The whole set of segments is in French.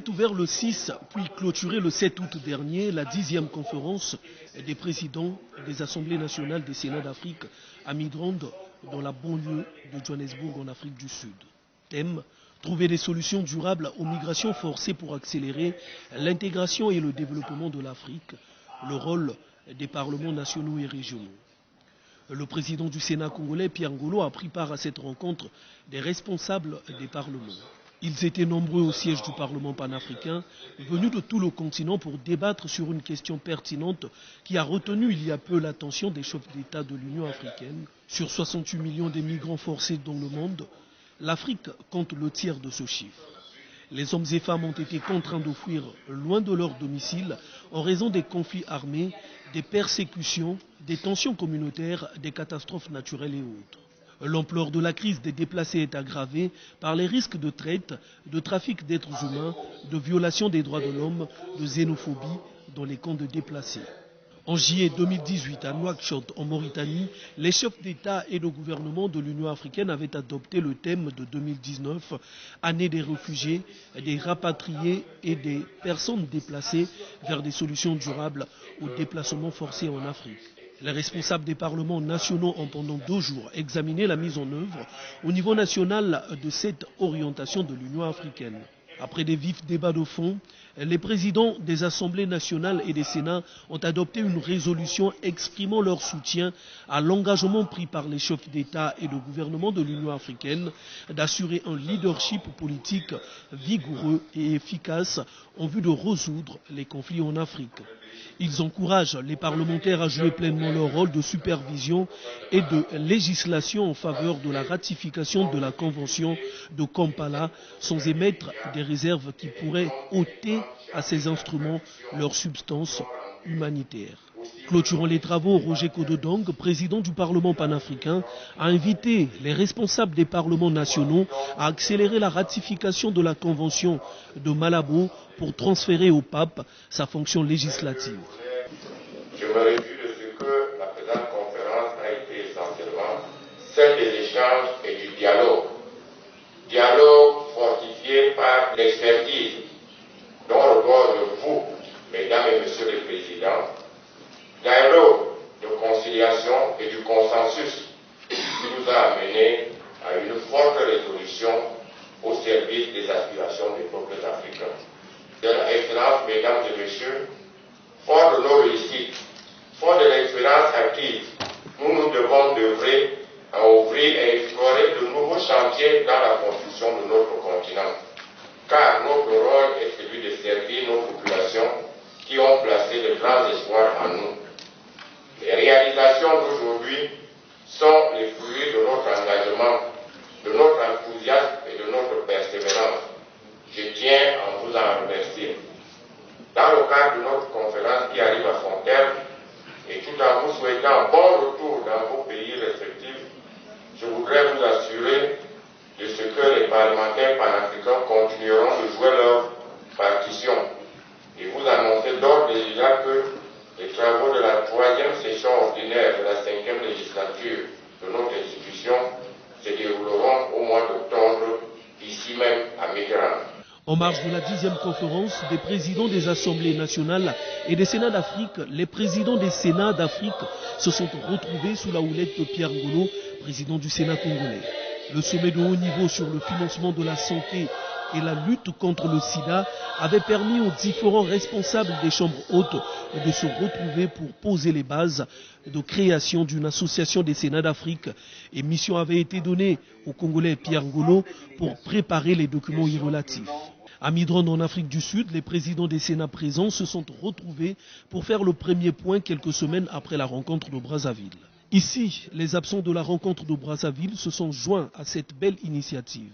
s'est ouvert le 6 puis clôturé le 7 août dernier la 10e conférence des présidents des assemblées nationales des Sénats d'Afrique à Midrand, dans la banlieue de Johannesburg en Afrique du Sud. Thème: trouver des solutions durables aux migrations forcées pour accélérer l'intégration et le développement de l'Afrique, le rôle des parlements nationaux et régionaux. Le président du Sénat congolais, Pierre Ngolo, a pris part à cette rencontre des responsables des parlements. Ils étaient nombreux au siège du Parlement panafricain, venus de tout le continent pour débattre sur une question pertinente qui a retenu il y a peu l'attention des chefs d'État de l'Union africaine. Sur 68 millions de migrants forcés dans le monde, l'Afrique compte le tiers de ce chiffre. Les hommes et femmes ont été contraints de fuir loin de leur domicile en raison des conflits armés, des persécutions, des tensions communautaires, des catastrophes naturelles et autres. L'ampleur de la crise des déplacés est aggravée par les risques de traite, de trafic d'êtres humains, de violation des droits de l'homme, de xénophobie dans les camps de déplacés. En juillet 2018, à Nouakchott, en Mauritanie, les chefs d'État et de gouvernement de l'Union africaine avaient adopté le thème de 2019, année des réfugiés, des rapatriés et des personnes déplacées vers des solutions durables aux déplacements forcés en Afrique. Les responsables des parlements nationaux ont pendant 2 jours examiné la mise en œuvre au niveau national de cette orientation de l'Union africaine. Après des vifs débats de fond, les présidents des assemblées nationales et des sénats ont adopté une résolution exprimant leur soutien à l'engagement pris par les chefs d'État et de gouvernement de l'Union africaine d'assurer un leadership politique vigoureux et efficace en vue de résoudre les conflits en Afrique. Ils encouragent les parlementaires à jouer pleinement leur rôle de supervision et de législation en faveur de la ratification de la Convention de Kampala sans émettre des réserves qui pourraient ôter à ces instruments leur substance humanitaire. Clôturant les travaux, Roger Kododong, président du Parlement panafricain, a invité les responsables des parlements nationaux à accélérer la ratification de la Convention de Malabo pour transférer au pape sa fonction législative. Je me réjouis de ce que la présente conférence a été essentiellement celle des échanges et du dialogue. Dialogue fortifié par l'expertise dont regorgent vous, mesdames et messieurs les présidents, dialogue de conciliation et du consensus qui nous a amenés à une forte résolution au service des aspirations des peuples africains. Excellences, mesdames et messieurs, fort de nos réussites, fort de l'expérience acquise, nous nous devons d'œuvrer à ouvrir et explorer de nouveaux chantiers dans la construction de notre continent. Car notre rôle est celui de servir nos populations qui ont placé de grands espoirs en nous. Les réalisations d'aujourd'hui sont les fruits de notre engagement, de notre enthousiasme et de notre persévérance. Je tiens à vous en remercier. Dans le cadre de notre conférence qui arrive à son terme, et tout en vous souhaitant un bon retour dans vos pays respectifs, je voudrais vous assurer de ce que les parlementaires panafricains continueront de jouer leur partition et vous annoncer d'ores et déjà que les travaux de la 3e session ordinaire de la 5e législature de notre institution se dérouleront au mois d'octobre, ici même à Midrand. En marge de la 10e conférence des présidents des assemblées nationales et des sénats d'Afrique, les présidents des sénats d'Afrique se sont retrouvés sous la houlette de Pierre Ngolo, président du Sénat congolais. Le sommet de haut niveau sur le financement de la santé et la lutte contre le sida avait permis aux différents responsables des chambres hautes de se retrouver pour poser les bases de création d'une association des sénats d'Afrique, et mission avait été donnée au Congolais Pierre Ngolo pour préparer les documents y relatifs. À Midrand, en Afrique du Sud, les présidents des sénats présents se sont retrouvés pour faire le premier point quelques semaines après la rencontre de Brazzaville. Ici, les absents de la rencontre de Brazzaville se sont joints à cette belle initiative.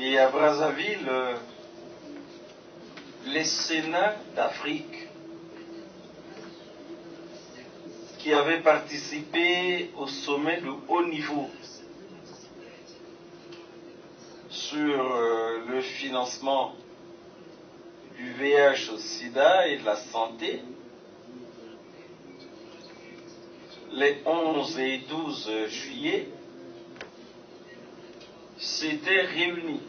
Et à Brazzaville, les sénats d'Afrique qui avaient participé au sommet de haut niveau sur le financement du VIH-Sida et de la santé, les 11 et 12 juillet, s'étaient réunis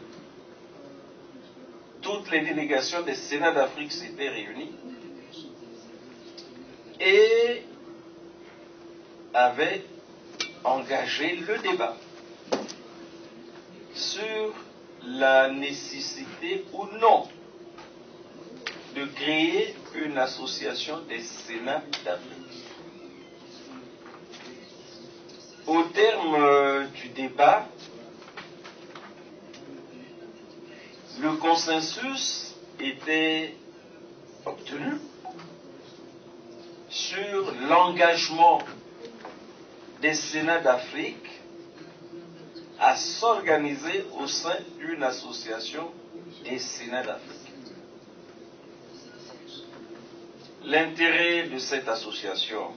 toutes les délégations des Sénats d'Afrique s'étaient réunies et avaient engagé le débat sur la nécessité ou non de créer une association des Sénats d'Afrique. Au terme du débat, le consensus était obtenu sur l'engagement des Sénats d'Afrique à s'organiser au sein d'une association des Sénats d'Afrique. L'intérêt de cette association,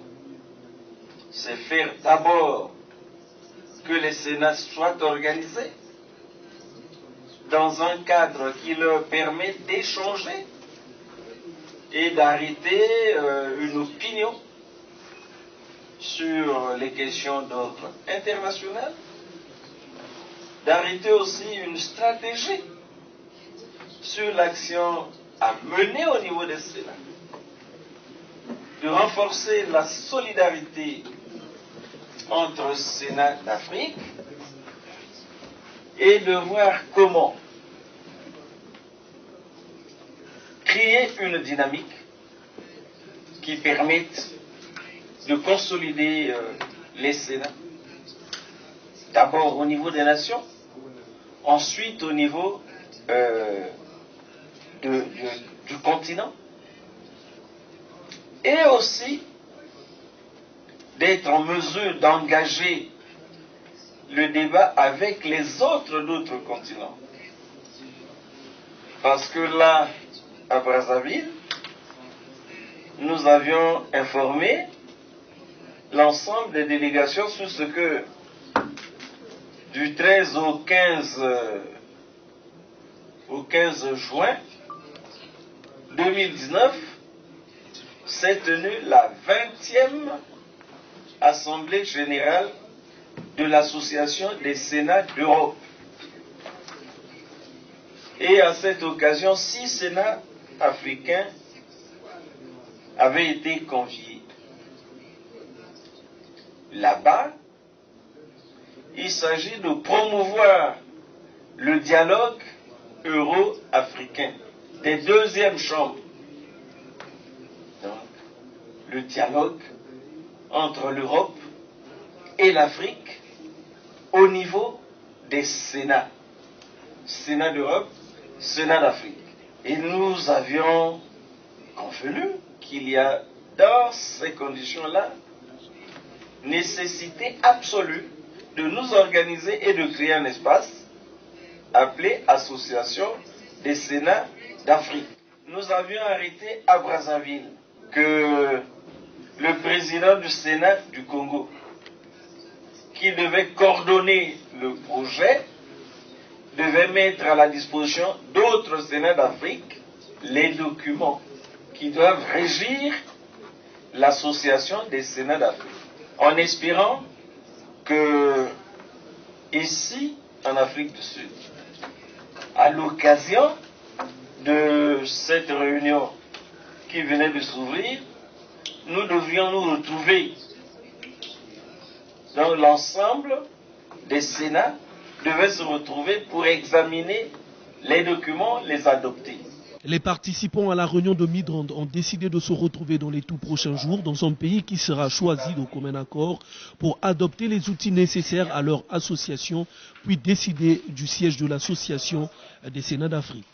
c'est faire d'abord que les Sénats soient organisés dans un cadre qui leur permet d'échanger et d'arrêter une opinion sur les questions d'ordre international, d'arrêter aussi une stratégie sur l'action à mener au niveau des Sénats, de renforcer la solidarité entre Sénats d'Afrique et de voir comment créer une dynamique qui permette de consolider les Sénats, d'abord au niveau des nations, ensuite au niveau du continent, et aussi d'être en mesure d'engager le débat avec les autres d'autres continents. Parce que là, à Brazzaville, nous avions informé l'ensemble des délégations sur ce que du 13 au 15 juin 2019 s'est tenue la 20e Assemblée générale de l'Association des Sénats d'Europe. Et à cette occasion, 6 Sénats africains avaient été conviés. Là-bas, il s'agit de promouvoir le dialogue euro-africain des deuxièmes chambres. Donc, le dialogue entre l'Europe et l'Afrique au niveau des Sénats. Sénat d'Europe, Sénat d'Afrique. Et nous avions convenu qu'il y a dans ces conditions-là nécessité absolue de nous organiser et de créer un espace appelé Association des Sénats d'Afrique. Nous avions arrêté à Brazzaville que le président du Sénat du Congo, qui devait coordonner le projet, devait mettre à la disposition d'autres Sénats d'Afrique les documents qui doivent régir l'association des Sénats d'Afrique. En espérant que ici, en Afrique du Sud, à l'occasion de cette réunion qui venait de s'ouvrir, nous devions nous retrouver dans l'ensemble des Sénats, devaient se retrouver pour examiner les documents, les adopter. Les participants à la réunion de Midrand ont décidé de se retrouver dans les tout prochains jours dans un pays qui sera choisi de commun accord pour adopter les outils nécessaires à leur association, puis décider du siège de l'association des Sénats d'Afrique.